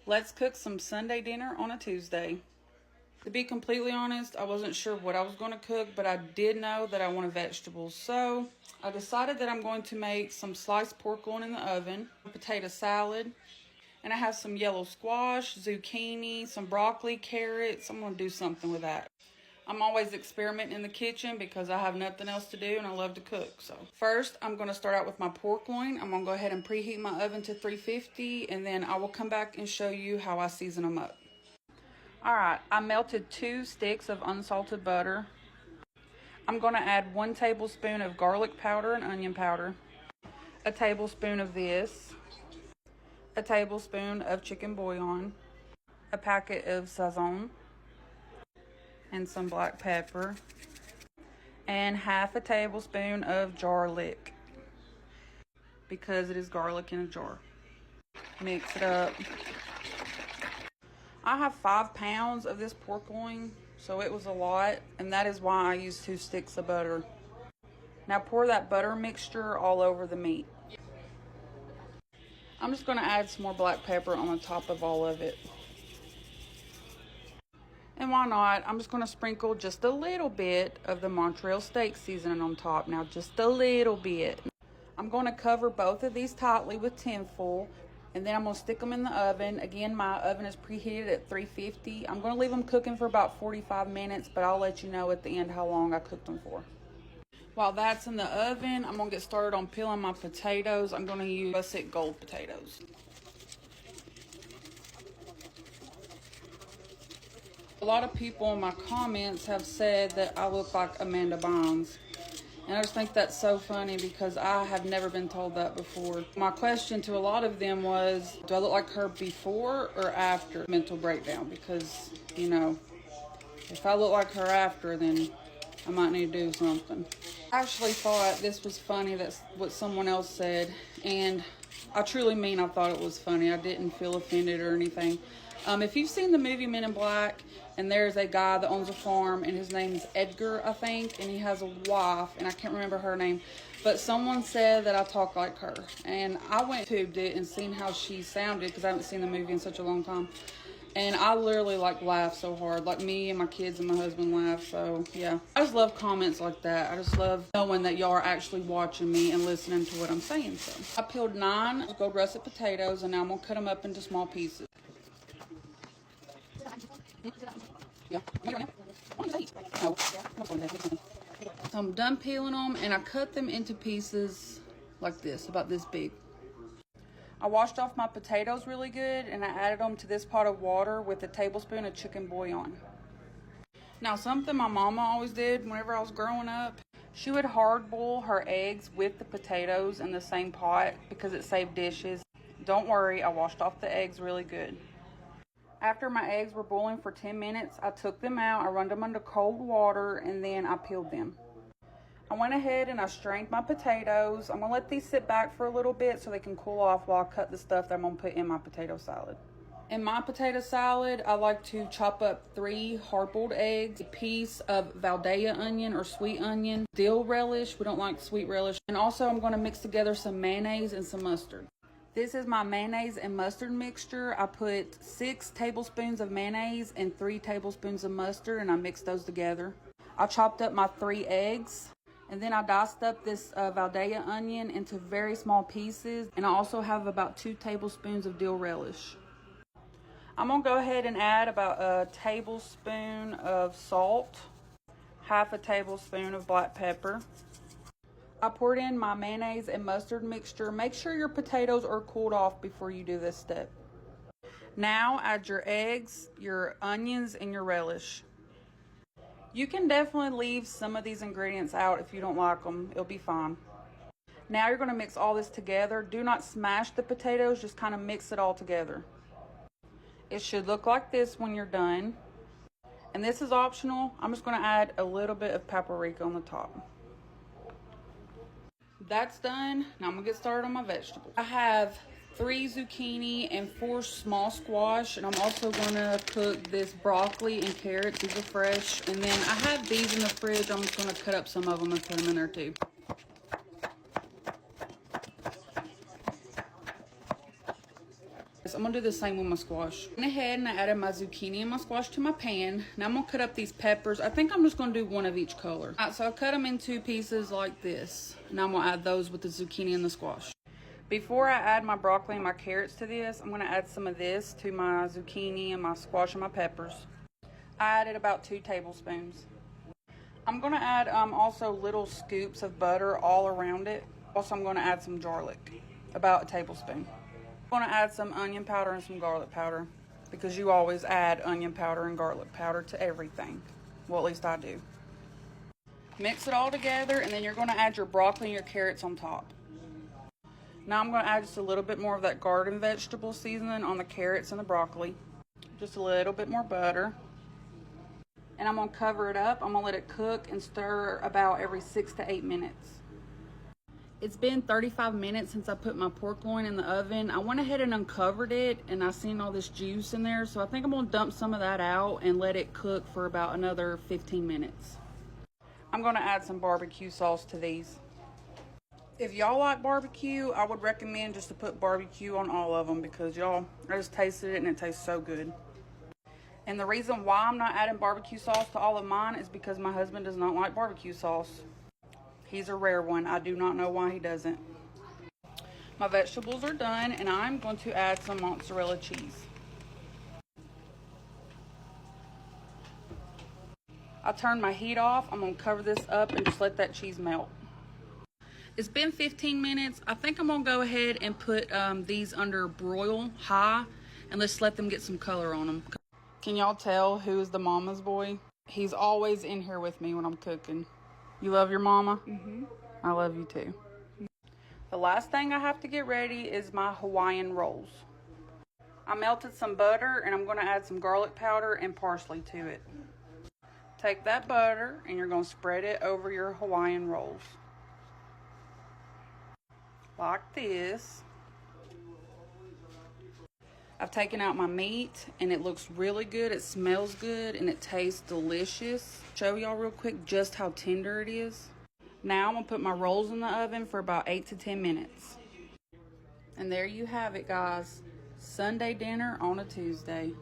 Let's cook some Sunday dinner on a Tuesday. To be completely honest, I wasn't sure what I was going to cook, but I did know that I wanted vegetables. So I decided that I'm going to make some sliced pork loin in the oven, a potato salad, and I have some yellow squash, zucchini, some broccoli, carrots. I'm going to do something with that. I'm always experimenting in the kitchen because I have nothing else to do and I love to cook. So first, I'm going to start out with my pork loin. I'm going to go ahead and preheat my oven to 350, and then I will come back and show you how I season them up. All right, I melted 2 sticks of unsalted butter. I'm going to add 1 tablespoon of garlic powder and onion powder, a tablespoon of this, a tablespoon of chicken bouillon, a packet of sazon, and some black pepper, and half a tablespoon of garlic because it is garlic in a jar. Mix it up. I have 5 pounds of this pork loin, so it was a lot, and that is why I used 2 sticks of butter. Now pour that butter mixture all over the meat. I'm just going to add some more black pepper on the top of all of it. And why not? I'm just going to sprinkle just a little bit of the Montreal steak seasoning on top. Now, just a little bit. I'm going to cover both of these tightly with tinfoil, and then I'm going to stick them in the oven. Again, my oven is preheated at 350. I'm going to leave them cooking for about 45 minutes, but I'll let you know at the end how long I cooked them for. While that's in the oven, I'm going to get started on peeling my potatoes. I'm going to use russet gold potatoes. A lot of people in my comments have said that I look like Amanda Bynes. And I just think that's so funny because I have never been told that before. My question to a lot of them was, do I look like her before or after mental breakdown? Because, you know, if I look like her after, then I might need to do something. I actually thought this was funny, that's what someone else said. And I truly mean I thought it was funny. I didn't feel offended or anything. If you've seen the movie Men in Black, and there's a guy that owns a farm, and his name is Edgar, I think, and he has a wife, and I can't remember her name, but someone said that I talk like her, and I went tubed it and seen how she sounded, because I haven't seen the movie in such a long time, and I literally, like, laugh so hard, like me and my kids and my husband laugh, so, yeah. I just love comments like that. I just love knowing that y'all are actually watching me and listening to what I'm saying, so. I peeled 9 gold russet potatoes, and now I'm going to cut them up into small pieces. So I'm done peeling them, and I cut them into pieces like this, about this big. I washed off my potatoes really good, and I added them to this pot of water with a tablespoon of chicken bouillon. Now, something my mama always did whenever I was growing up, she would hard boil her eggs with the potatoes in the same pot because it saved dishes. Don't worry, I washed off the eggs really good. After my eggs were boiling for 10 minutes, I took them out, I run them under cold water, and then I peeled them. I went ahead and I strained my potatoes. I'm going to let these sit back for a little bit so they can cool off while I cut the stuff that I'm going to put in my potato salad. In my potato salad, I like to chop up 3 hard-boiled eggs, a piece of Valdea onion or sweet onion, dill relish, we don't like sweet relish, and also I'm going to mix together some mayonnaise and some mustard. This is my mayonnaise and mustard mixture. I put 6 tablespoons of mayonnaise and 3 tablespoons of mustard, and I mixed those together. I chopped up my 3 eggs, and then I diced up this Valdea onion into very small pieces, and I also have about 2 tablespoons of dill relish. I'm gonna go ahead and add about a tablespoon of salt, half a tablespoon of black pepper. I poured in my mayonnaise and mustard mixture. Make sure your potatoes are cooled off before you do this step. Now add your eggs, your onions, and your relish. You can definitely leave some of these ingredients out if you don't like them. It'll be fine. Now you're going to mix all this together. Do not smash the potatoes, just kind of mix it all together. It should look like this when you're done. And this is optional. I'm just going to add a little bit of paprika on the top. That's done. Now I'm gonna get started on my vegetables. I have 3 zucchini and 4 small squash, and I'm also gonna cook this broccoli and carrots. These are fresh. And then I have these in the fridge. I'm just gonna cut up some of them and put them in there too. I'm gonna do the same with my squash. I went ahead and I added my zucchini and my squash to my pan. Now I'm gonna cut up these peppers. I think I'm just gonna do one of each color. All right, so I cut them in 2 pieces like this. Now I'm gonna add those with the zucchini and the squash. Before I add my broccoli and my carrots to this, I'm gonna add some of this to my zucchini and my squash and my peppers. I added about 2 tablespoons. I'm gonna add also little scoops of butter all around it. Also, I'm gonna add some garlic, about a tablespoon. I'm gonna add some onion powder and some garlic powder because you always add onion powder and garlic powder to everything. Well, at least I do. Mix it all together, and then you're gonna add your broccoli and your carrots on top. Now I'm gonna add just a little bit more of that garden vegetable seasoning on the carrots and the broccoli. Just a little bit more butter. And I'm gonna cover it up. I'm gonna let it cook and stir about every 6 to 8 minutes. It's been 35 minutes since I put my pork loin in the oven. I went ahead and uncovered it and I seen all this juice in there. So I think I'm gonna dump some of that out and let it cook for about another 15 minutes. I'm gonna add some barbecue sauce to these. If y'all like barbecue, I would recommend just to put barbecue on all of them because y'all, I just tasted it and it tastes so good. And the reason why I'm not adding barbecue sauce to all of mine is because my husband does not like barbecue sauce. He's a rare one. I do not know why he doesn't. My vegetables are done and I'm going to add some mozzarella cheese. I turned my heat off. I'm going to cover this up and just let that cheese melt. It's been 15 minutes. I think I'm going to go ahead and put these under broil high and let's let them get some color on them. Can y'all tell who is the mama's boy? He's always in here with me when I'm cooking. You love your mama? Mm-hmm. I love you too. The last thing I have to get ready is my Hawaiian rolls. I melted some butter and I'm going to add some garlic powder and parsley to it. Take that butter and you're going to spread it over your Hawaiian rolls. Like this. I've taken out my meat and it looks really good. It smells good and it tastes delicious. Show y'all real quick just how tender it is. Now I'm gonna put my rolls in the oven for about 8 to 10 minutes. And there you have it, guys. Sunday dinner on a Tuesday.